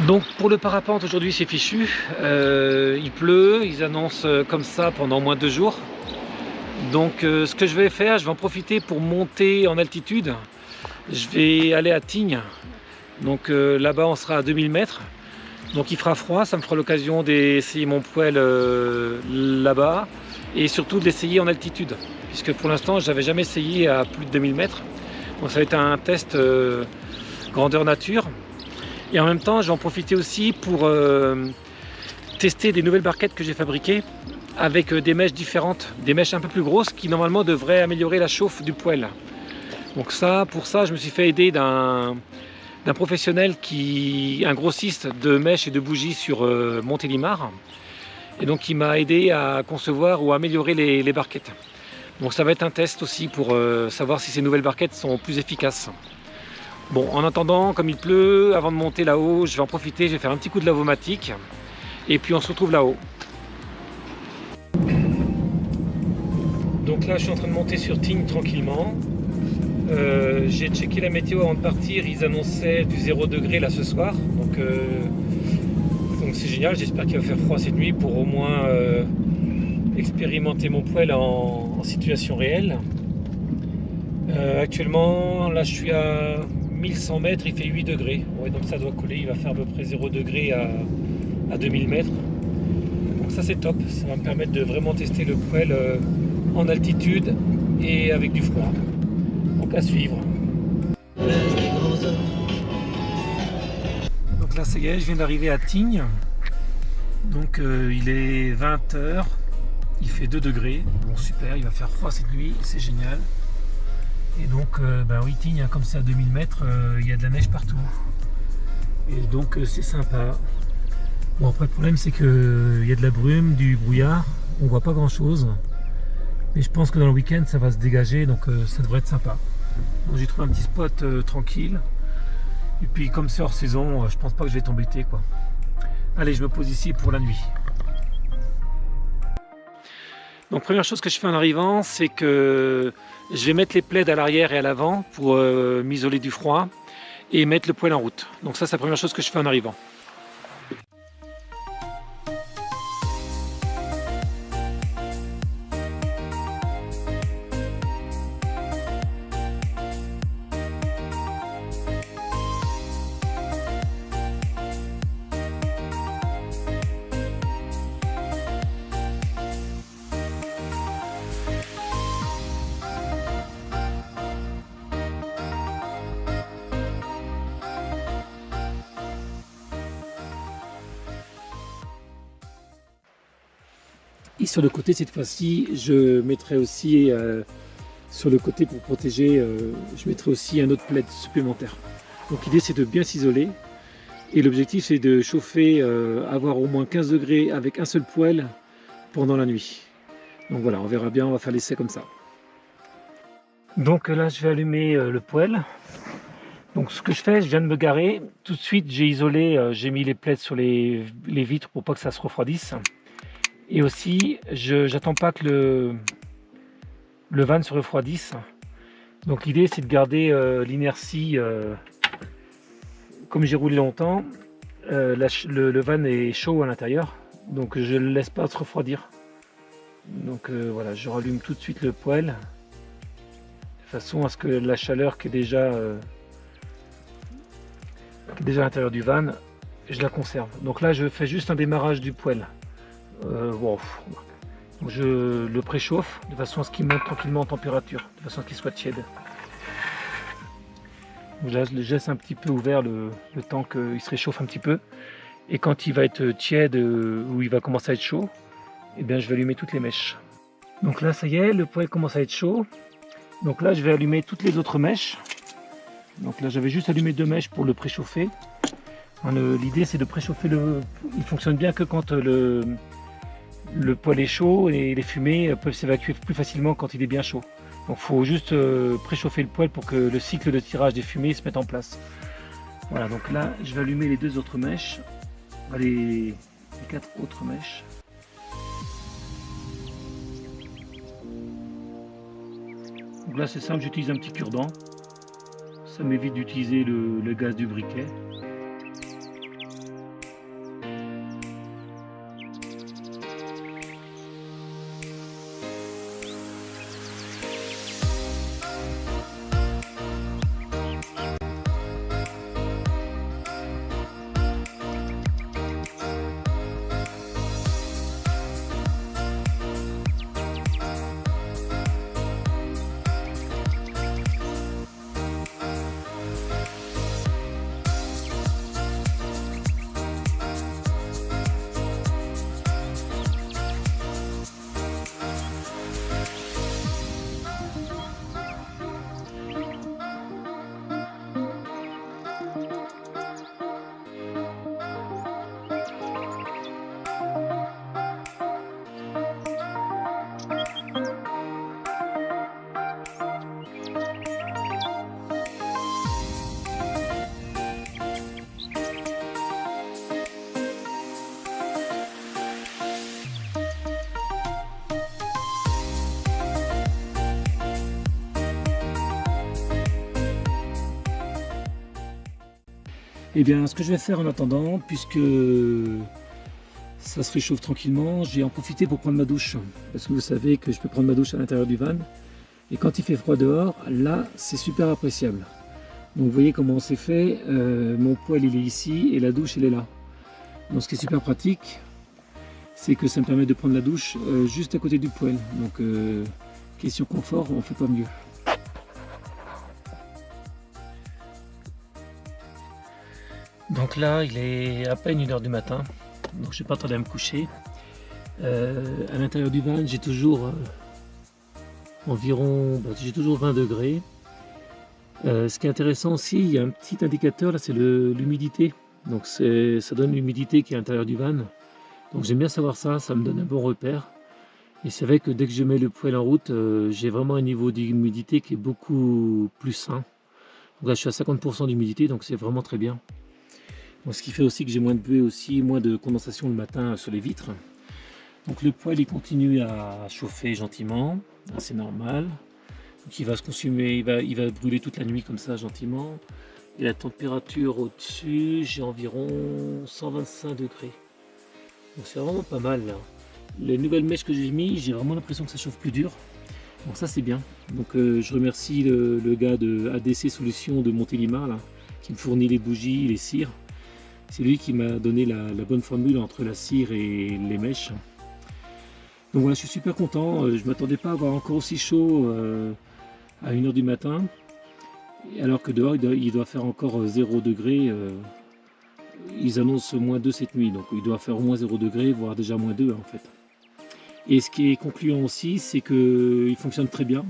Donc pour le parapente aujourd'hui c'est fichu, il pleut, ils annoncent comme ça pendant au moins 2 jours. Donc ce que je vais faire, je vais en profiter pour monter en altitude. Je vais aller à Tignes, donc là-bas on sera à 2000 mètres. Donc il fera froid, ça me fera l'occasion d'essayer mon poêle là-bas et surtout de l'essayer en altitude. Puisque pour l'instant j'avais jamais essayé à plus de 2000 mètres. Donc ça va être un test grandeur nature. Et en même temps, je vais en profiter aussi pour tester des nouvelles barquettes que j'ai fabriquées avec des mèches différentes, des mèches un peu plus grosses qui normalement devraient améliorer la chauffe du poêle. Donc ça, pour ça, je me suis fait aider d'un professionnel un grossiste de mèches et de bougies sur Montélimar. Et donc il m'a aidé à concevoir ou à améliorer les barquettes. Donc ça va être un test aussi pour savoir si ces nouvelles barquettes sont plus efficaces. Bon, en attendant, comme il pleut, avant de monter là-haut, je vais en profiter, je vais faire un petit coup de lavomatique. Et puis on se retrouve là-haut. Donc là, je suis en train de monter sur Tignes tranquillement. J'ai checké la météo avant de partir, ils annonçaient du 0 degré là ce soir. Donc c'est génial, j'espère qu'il va faire froid cette nuit pour au moins expérimenter mon poêle en situation réelle. Actuellement, là je suis à 1100 mètres, il fait 8 degrés. Ouais, donc ça doit coller, il va faire à peu près 0 degré à 2000 mètres. Donc ça c'est top, ça va me permettre de vraiment tester le poêle en altitude et avec du froid. Donc à suivre. Donc là ça y est, je viens d'arriver à Tignes. Donc il est 20 h, il fait 2 degrés. Bon super, il va faire froid cette nuit, c'est génial. Et donc, oui, Tignes, comme c'est à 2000 mètres, il y a de la neige partout. Et donc, c'est sympa. Bon, après, le problème, c'est qu'il y a de la brume, du brouillard. On voit pas grand-chose. Mais je pense que dans le week-end, ça va se dégager, donc ça devrait être sympa. Bon, j'ai trouvé un petit spot tranquille. Et puis, comme c'est hors saison, je pense pas que je vais t'embêter, quoi. Allez, je me pose ici pour la nuit. Donc première chose que je fais en arrivant, c'est que je vais mettre les plaids à l'arrière et à l'avant pour m'isoler du froid et mettre le poêle en route. Donc ça c'est la première chose que je fais en arrivant. Et sur le côté, cette fois-ci, je mettrai aussi sur le côté pour protéger, je mettrai aussi un autre plaid supplémentaire. Donc l'idée c'est de bien s'isoler et l'objectif c'est de chauffer, avoir au moins 15 degrés avec un seul poêle pendant la nuit. Donc voilà, on verra bien, on va faire l'essai comme ça. Donc là je vais allumer le poêle. Donc ce que je fais, je viens de me garer, tout de suite j'ai isolé, j'ai mis les plaids sur les vitres pour pas que ça se refroidisse. Et aussi, j'attends pas que le van se refroidisse. Donc l'idée c'est de garder l'inertie, comme j'ai roulé longtemps, le van est chaud à l'intérieur, donc je ne le laisse pas se refroidir. Donc voilà, je rallume tout de suite le poêle, de façon à ce que la chaleur qui est déjà à l'intérieur du van, je la conserve. Donc là je fais juste un démarrage du poêle. Wow. Je le préchauffe de façon à ce qu'il monte tranquillement en température, de façon à ce qu'il soit tiède. Donc là, je le laisse un petit peu ouvert le temps qu'il se réchauffe un petit peu. Et quand il va être tiède ou il va commencer à être chaud, eh bien, je vais allumer toutes les mèches. Donc là, ça y est, le poêle commence à être chaud. Donc là, je vais allumer toutes les autres mèches. Donc là, j'avais juste allumé 2 mèches pour le préchauffer. L'idée, c'est de préchauffer il fonctionne bien que quand le poêle est chaud et les fumées peuvent s'évacuer plus facilement quand il est bien chaud. Donc il faut juste préchauffer le poêle pour que le cycle de tirage des fumées se mette en place. Voilà, donc là je vais allumer les 2 autres mèches, les 4 autres mèches. Donc là c'est simple, j'utilise un petit cure-dent, ça m'évite d'utiliser le gaz du briquet. Et bien ce que je vais faire en attendant, puisque ça se réchauffe tranquillement, j'ai en profité pour prendre ma douche. Parce que vous savez que je peux prendre ma douche à l'intérieur du van. Et quand il fait froid dehors, là c'est super appréciable. Donc vous voyez comment c'est fait, mon poêle il est ici et la douche elle est là. Donc ce qui est super pratique, c'est que ça me permet de prendre la douche juste à côté du poêle. Donc question confort, on ne fait pas mieux. Donc là il est à peine 1 h du matin, donc je n'ai pas tardé à me coucher. À l'intérieur du van j'ai toujours j'ai toujours 20 degrés. Ce qui est intéressant aussi, il y a un petit indicateur là, c'est l'humidité. Donc ça donne l'humidité qui est à l'intérieur du van. Donc j'aime bien savoir ça, ça me donne un bon repère. Et c'est vrai que dès que je mets le poêle en route, j'ai vraiment un niveau d'humidité qui est beaucoup plus sain. Donc là je suis à 50% d'humidité, donc c'est vraiment très bien. Donc, ce qui fait aussi que j'ai moins de buée aussi, moins de condensation le matin sur les vitres. Donc le poêle il continue à chauffer gentiment, c'est normal. Donc il va se consumer, il va brûler toute la nuit comme ça gentiment. Et la température au-dessus, j'ai environ 125 degrés. Donc c'est vraiment pas mal là. Les nouvelles mèches que j'ai mis, j'ai vraiment l'impression que ça chauffe plus dur. Donc ça c'est bien. Donc je remercie le gars de ADC Solutions de Montélimar là, qui me fournit les bougies, les cires. C'est lui qui m'a donné la bonne formule entre la cire et les mèches. Donc voilà, je suis super content. Je ne m'attendais pas à avoir encore aussi chaud à 1 h du matin. Alors que dehors, il doit faire encore 0 degré. Ils annoncent -2 cette nuit. Donc il doit faire au moins 0 degré, voire déjà -2 en fait. Et ce qui est concluant aussi, c'est qu'il fonctionne très bien.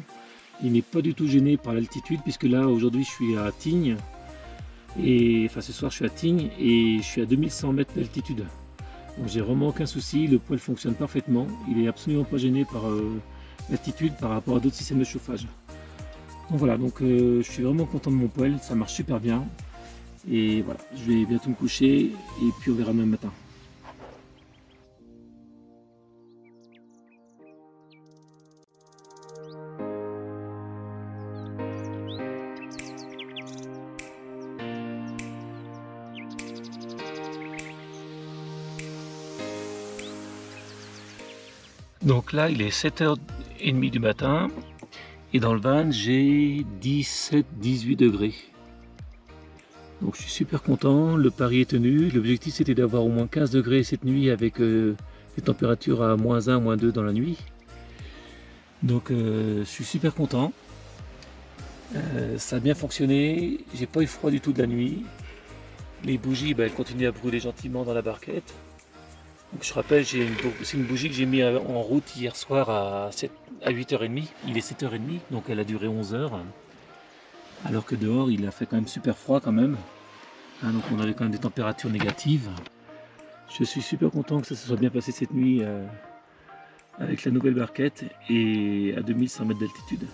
Il n'est pas du tout gêné par l'altitude, puisque là, aujourd'hui, je suis à Tignes. Enfin, ce soir, je suis à Tignes et je suis à 2100 mètres d'altitude. Donc j'ai vraiment aucun souci, le poêle fonctionne parfaitement, il est absolument pas gêné par l'altitude par rapport à d'autres systèmes de chauffage. Donc voilà, je suis vraiment content de mon poêle, ça marche super bien. Et voilà, je vais bientôt me coucher et puis on verra demain matin. Donc là, il est 7h30 du matin et dans le van, j'ai 17-18 degrés. Donc je suis super content, le pari est tenu. L'objectif c'était d'avoir au moins 15 degrés cette nuit avec des températures à -1, -2 dans la nuit. Donc je suis super content. Ça a bien fonctionné, j'ai pas eu froid du tout de la nuit. Les bougies, elles continuent à brûler gentiment dans la barquette. Donc je rappelle, c'est une bougie que j'ai mis en route hier soir à 8h30. Il est 7h30, donc elle a duré 11 heures. Alors que dehors, il a fait quand même super froid quand même. Hein, donc on avait quand même des températures négatives. Je suis super content que ça se soit bien passé cette nuit avec la nouvelle barquette et à 2100 mètres d'altitude.